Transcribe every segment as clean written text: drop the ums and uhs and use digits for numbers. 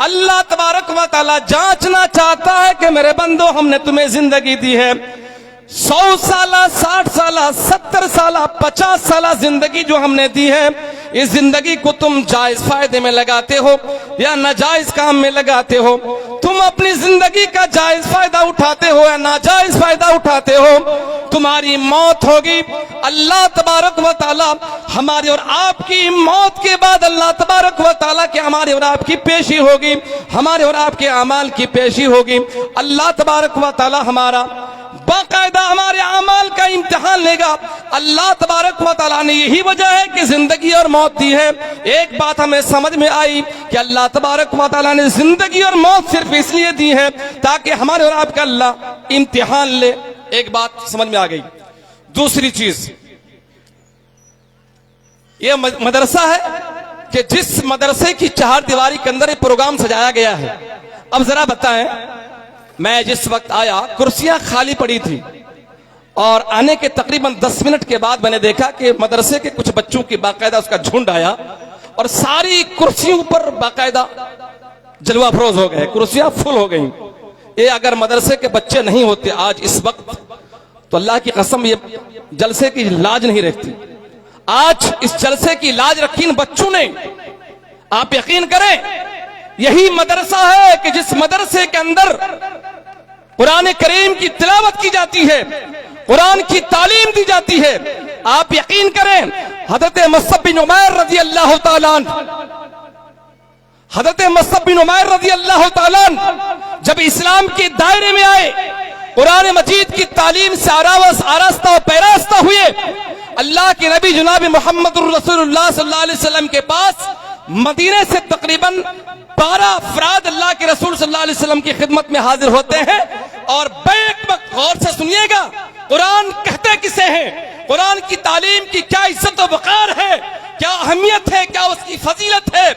अल्लाह तबारक व तआला जांचना चाहता है कि मेरे बंदो, हमने तुम्हें जिंदगी दी है, 100 साल, 60 साल, 70 साल, 50 साल जिंदगी जो हमने दी है, इस जिंदगी को तुम जायज फायदे में लगाते हो या नाजायज काम में लगाते हो? तुम अपनी जिंदगी का जायज फायदा उठाते हो या नाजायज फायदा उठाते हो? तुम्हारी मौत होगी, अल्लाह तबारक व तआला हमारी और आपकी मौत के बाद अल्लाह तबारक व तआला के हमारे और आपकी पेशी होगी, हमारे और आपके अमाल की पेशी होगी। अल्लाह तबारक व तआला हमारा बाकायदा हमारे अमाल का इम्तिहान लेगा। अल्लाह तबारक व तआला ने यही वजह है कि जिंदगी और मौत दी है। एक बात हमें समझ में आई कि अल्लाह तबारक व तआला ने जिंदगी और मौत सिर्फ इसलिए दी है ताकि हमारे और आपका अल्लाह इम्तिहान ले। एक बात समझ में आ गई। दूसरी चीज, ये मदरसा है कि जिस मदरसे की चार दीवारी के अंदर ये प्रोग्राम सजाया गया है। अब जरा बताएं, मैं जिस वक्त आया कुर्सियां खाली पड़ी थी और आने के तकरीबन 10 मिनट के बाद मैंने देखा कि मदरसे के कुछ बच्चों की बाकायदा उसका झुंड आया और सारी कुर्सियों पर बाकायदा जलवा फरोज हो गए, कुर्सियां फुल हो गई। ये अगर मदरसे के बच्चे नहीं होते आज इस वक्त तो अल्लाह की कसम ये जलसे की लाज नहीं रखती। आज इस जलसे की लाज रखी इन बच्चों ने। आप यकीन करें, यही मदरसा है कि जिस मदरसे के अंदर कुरान करीम की तिलावत की जाती है, कुरान की तालीम दी जाती है। आप यकीन करें, हजरत मुसअब बिन उमैर रजी अल्लाह तआला अन्हु, हजरत मुसअब बिन उमैर रजी अल्लाह तआला अन्हु जब इस्लाम के दायरे में आए, कुरान मजीद की तालीम से आरास्ता और पैरास्ता हुए, अल्लाह के नबी जनाब मोहम्मद रसूलुल्लाह सल्लल्लाहु अलैहि वसल्लम के पास मदीने से तकरीबन 12 अफराद अल्लाह के रसूल सल्लल्लाहु अलैहि वसल्लम की खिदमत में हाजिर होते हैं। और बैक वक्त गौर से सुनिएगा, कुरान कहते किसे हैं, कुरान की तालीम की क्या इज्जत और वकार है, क्या अहमियत है, क्या उसकी फजीलत है।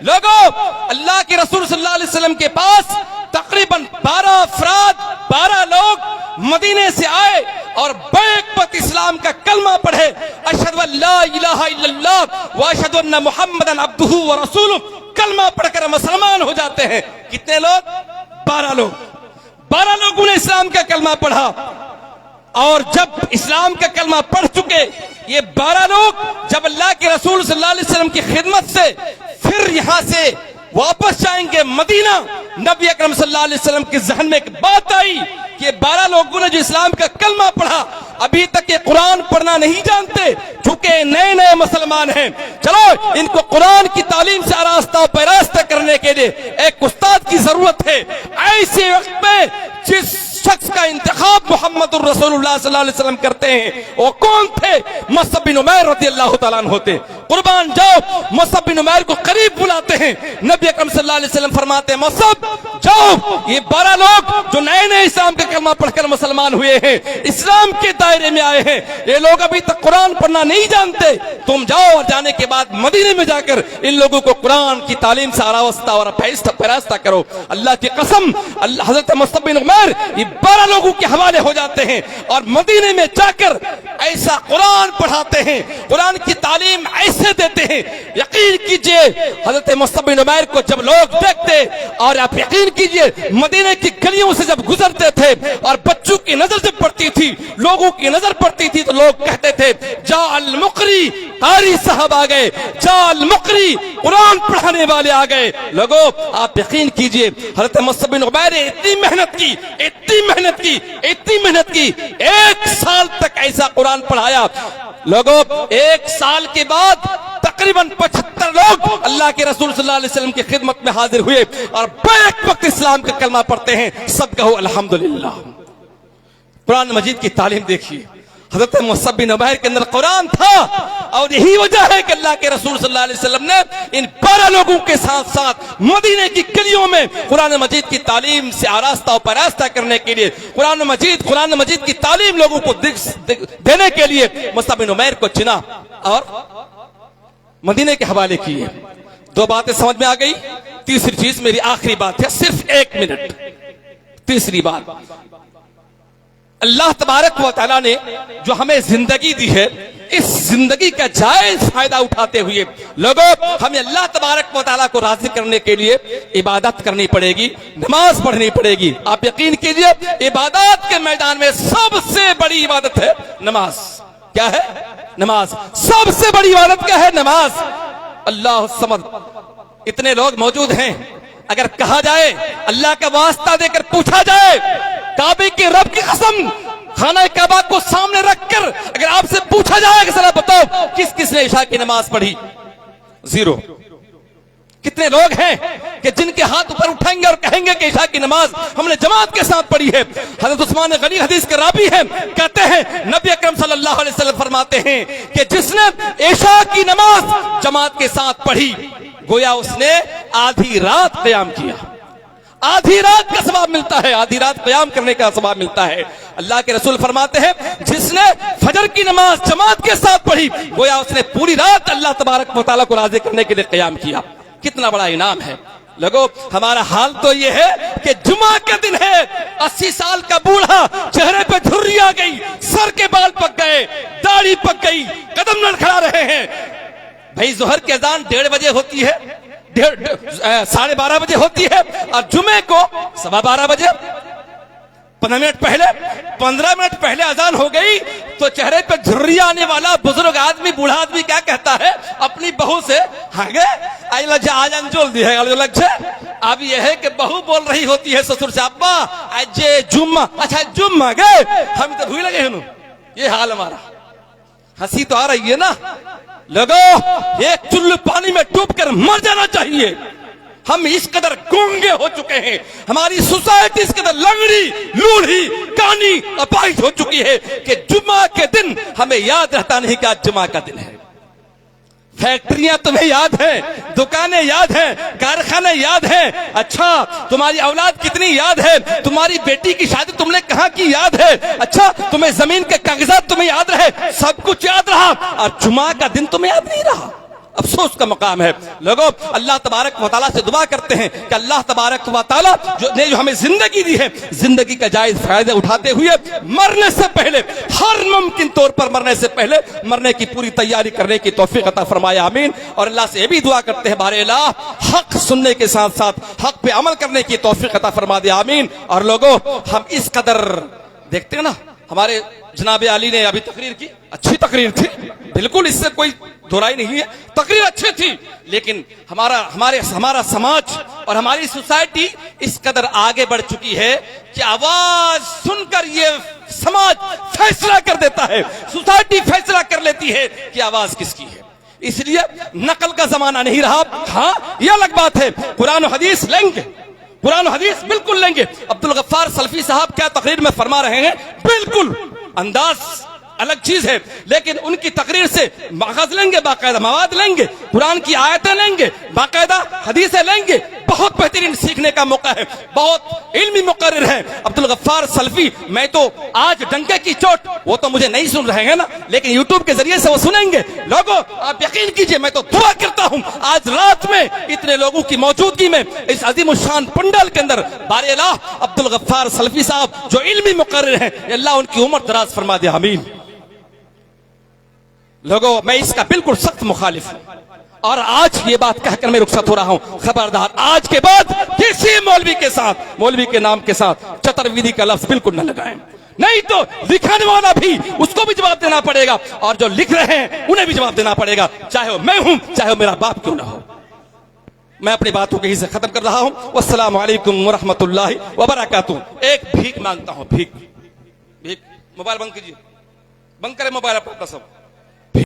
लोगों, अल्लाह के रसूल सल्लल्लाहु अलैहि वसल्लम के पास तकरीबन 12 अफराद, 12 लोग मदीने से आए और बैक वक्त इस्लाम का कलमा पढ़े, अशहदु अल्ला इलाहा इल्लल्लाह व अशहदु अन्ना मुहम्मदन अब्दुहु व रसूलुहु, कलमा पढ़कर मुसलमान हो जाते हैं। कितने लोग? 12 लोग। 12 लोगों ने इस्लाम का कलमा पढ़ा। और जब इस्लाम का कलमा पढ़ चुके ये 12 लोग जब अल्लाह के रसूल सल्लल्लाहु अलैहि वसल्लम की खिदमत से फिर यहां से वापस जाएंगे मदीना, नबी अकरम सल्लल्लाहु अलैहि वसल्लम के जहन में एक बात आई कि 12 लोगों ने जो इस्लाम का कलमा पढ़ा अभी तक ये कुरान पढ़ना नहीं जानते, चूंकि नए नए मुसलमान हैं। चलो इनको कुरान की तालीम से आरास्ता पैरास्ता करने के लिए एक उस्ताद की जरूरत है। ऐसे वक्त में जिस शख्स का इंतखाब मोहम्मद रसूलुल्लाह सल्लल्लाहु अलैहि वसल्लम करते हैं वो कौन थे? मुसअब बिन उमैर रज़ियल्लाहु तआला अन्हु होते। कुर्बान जाओ, मुसअब बिन उमैर को करीब बुलाते हैं। नबी अकरम सल्लल्लाहु अलैहि वसल्लम फरमाते हैं, मुसअब जाओ, ये 12 लोग जो नए नए इस्लाम का कलमा पढ़कर मुसलमान हुए हैं, इस्लाम के दायरे में आए हैं, ये लोग अभी तक कुरान पढ़ना नहीं जानते, तुम जाओ और जाने के बाद मदीने में जाकर इन लोगों को कुरान की तालीम से आरास्ता और पैरास्ता करो। अल्लाह की कसम, हजरत मुसअब बिन उमैर 12 लोगों के हवाले हो जाते हैं और मदीने में जाकर ऐसा कुरान पढ़ाते हैं, कुरान की तालीम ऐसे देते हैं। यकीन कीजिए, हजरत मुसअब बिन उमैर को जब लोग देखते, और आप यकीन कीजिए मदीने की गलियों से जब गुजरते थे और बच्चों की नजर जब पड़ती थी, लोगों की नजर पड़ती थी, तो लोग कहते थे जा अल मुकरी, कारी साहब आ गए, जा अल मुकरी, कुरान पढ़ाने वाले आ गए। लोगों, आप यकीन कीजिए, हजरत मुसअब बिन उमैर ने इतनी मेहनत की, इतनी मेहनत की, इतनी मेहनत की, 1 साल तक ऐसा कुरान पढ़ाया। लोगों, 1 साल के बाद तकरीबन 75 लोग अल्लाह के रसूल सल्लल्लाहु अलैहि वसल्लम की खिदमत में हाजिर हुए और बैक वक्त इस्लाम का कलमा पढ़ते हैं। सब कहो अल्हम्दुलिल्लाह। कुरान मजीद की तालीम देखिए, हजरत मुसअब बिन उमैर के अंदर कुरान था और यही वजह है कि अल्लाह के रसूल सल्लल्लाहु अलैहि वसल्लम ने इन 12 लोगों के साथ साथ मदीने की गलियों में कुरान मजीद की तालीम से आरास्ता और पैरास्ता करने के लिए कुरान मजीद की तालीम लोगों को देने के लिए मुसअब बिन उमैर को चुना और मदीने के हवाले किए। 2 बातें समझ में आ गई। तीसरी चीज, मेरी आखिरी बात है, सिर्फ 1 मिनट। तीसरी बात, अल्लाह तबारक व तआला ने जो हमें जिंदगी दी है, इस जिंदगी का जायज फायदा उठाते हुए लोगों, हमें अल्लाह तबारक व तआला को राजी करने के लिए इबादत करनी पड़ेगी, नमाज पढ़नी पड़ेगी। आप यकीन कीजिए, इबादत के मैदान में सबसे बड़ी इबादत है नमाज। क्या है? नमाज। सबसे बड़ी इबादत क्या है? नमाज। अल्लाह समद। इतने लोग मौजूद हैं, अगर कहा जाए, अल्लाह का वास्ता देकर पूछा जाए, काबे के रब की कसम, खाना काबा को सामने रखकर अगर आपसे पूछा जाए कि जरा बताओ किस किस ने इशा की नमाज पढ़ी, जीरो। कितने लोग हैं कि जिनके हाथ ऊपर उठाएंगे और कहेंगे कि इशा की नमाज हमने जमात के साथ पढ़ी है। हज़रत उस्मान गनी हदीस के रावी हैं, कहते हैं नबी अकरम सल्लल्लाहु अलैहि वसल्लम फरमाते हैं कि जिसने इशा की नमाज जमात के साथ पढ़ी, गोया उसने आधी रात क़याम किया। आधी रात का सवाब मिलता है, आधी रात क़याम करने का सवाब मिलता है। अल्लाह के रसूल फरमाते हैं जिसने फजर की नमाज जमात के साथ पढ़ी, गोया उसने पूरी रात अल्लाह तबारक व तआला को राज़ी करने के लिए क़याम किया। कितना बड़ा इनाम है लोगों। हमारा हाल तो ये है कि जुमा का दिन है, 80 साल का बूढ़ा, चेहरे पे झुर्री आ गई, सर के बाल पक गए, दाढ़ी पक गई, कदम लड़खड़ा रहे हैं। भाई जोहर की अजान 1:30 बजे होती है, 12:30 बजे होती है, और जुमे को 12:15 बजे, 15 मिनट पहले अजान हो गई तो चेहरे पे झुर्री आने वाला बुजुर्ग आदमी, बूढ़ा आदमी क्या कहता है अपनी बहू से? आजान जोल दी है। अब यह है कि बहू बोल रही होती है ससुर से, अब्बा आज जुम्मा, अच्छा जुम्मा गए, हम तो भूल लगे हैं। ये हाल हमारा। हंसी तो आ रही है ना लोगों, एक चुल्लू पानी में डूब कर मर जाना चाहिए। हम इस कदर गूंगे हो चुके हैं, हमारी सोसाइटी इस कदर लंगड़ी, लूढ़ी, कानी, अपाहिज हो चुकी है कि जुम्मा के दिन हमें याद रहता नहीं कि आज जुम्मा का दिन है। फैक्ट्रियां तुम्हें याद है, दुकानें याद हैं, कारखाने याद हैं। अच्छा, तुम्हारी औलाद कितनी याद है, तुम्हारी बेटी की शादी तुमने कहाँ की याद है। अच्छा, तुम्हें जमीन के कागजात तुम्हें याद रहे, सब कुछ याद रहा, और जुमा का दिन तुम्हें याद नहीं रहा। अफसोस का मकाम है लोगों। अल्लाह तबारक व तआला से दुआ करते हैं कि अल्लाह तबारक व तआला जो हमें जिंदगी दी है, जिंदगी का जायज फायदा उठाते हुए मरने से पहले, हर मुमकिन तौर पर मरने से पहले मरने की पूरी तैयारी करने की तौफीक अता फरमाए, आमीन। और अल्लाह से ये भी दुआ करते हैं बारे अल्लाह हक सुनने के साथ साथ हक पे अमल करने की तौफीक अता फरमा दे, आमीन। और लोगों, हम इस कदर देखते हैं ना, हमारे जनाब अली ने अभी तकरीर की, अच्छी तकरीर थी, बिल्कुल इससे कोई दोहराई नहीं है, तकरीर अच्छी थी, लेकिन हमारा समाज और हमारी सोसाइटी इस कदर आगे बढ़ चुकी है कि आवाज सुनकर ये समाज फैसला कर देता है, सोसाइटी फैसला कर लेती है कि आवाज किसकी है। इसलिए नकल का जमाना नहीं रहा। हाँ, यह अलग बात है, कुरान और हदीस लेंगे, कुरान और हदीस बिल्कुल लेंगे। अब्दुल गफ्फार सल्फी साहब क्या तकरीर में फरमा रहे हैं, बिल्कुल अंदाज अलग चीज है, लेकिन उनकी तकरीर से माखज़ लेंगे, बाकायदा मवाद लेंगे, कुरान की आयतें लेंगे, बाकायदा हदीसें लेंगे। बहुत बेहतरीन सीखने का मौका है, बहुत इल्मी मुकर्रिर है अब्दुल गफ्फार सल्फी। मैं तो आज डंके की चोट, वो तो मुझे नहीं सुन रहे हैं ना, लेकिन यूट्यूब के जरिए से वो सुनेंगे। लोगों, आप यकीन कीजिए, मैं तो दुआ करता हूं आज रात में इतने लोगों की मौजूदगी में इस अजीम शान पंडाल के अंदर बारे अल्लाह अब्दुल गफ्फार सल्फी साहब जो इल्मी मुकर्रिर हैं, अल्लाह उनकी उम्र दराज फरमा दे, आमीन। लोगों, मैं इसका बिल्कुल सख्त मुखालिफ हूं और आज ये बात कहकर मैं रुखसत हो रहा हूं। खबरदार, आज के बाद किसी मौलवी के साथ, मौलवी के नाम के साथ चतुर्विधि का लफ्ज बिल्कुल न लगाएं, नहीं तो लिखने वाला भी, उसको भी जवाब देना पड़ेगा, और जो लिख रहे हैं उन्हें भी जवाब देना पड़ेगा, चाहे वो मैं हूं, चाहे वो मेरा बाप क्यों ना हो। मैं अपनी बातों के ही से खत्म कर रहा हूं। वस्सलामु अलैकुम व रहमतुल्लाहि व बरकातुहू। एक भीख मांगता हूं, भीख। मोबाइल बंद कीजिए, बंद करें मोबाइल अपना सब।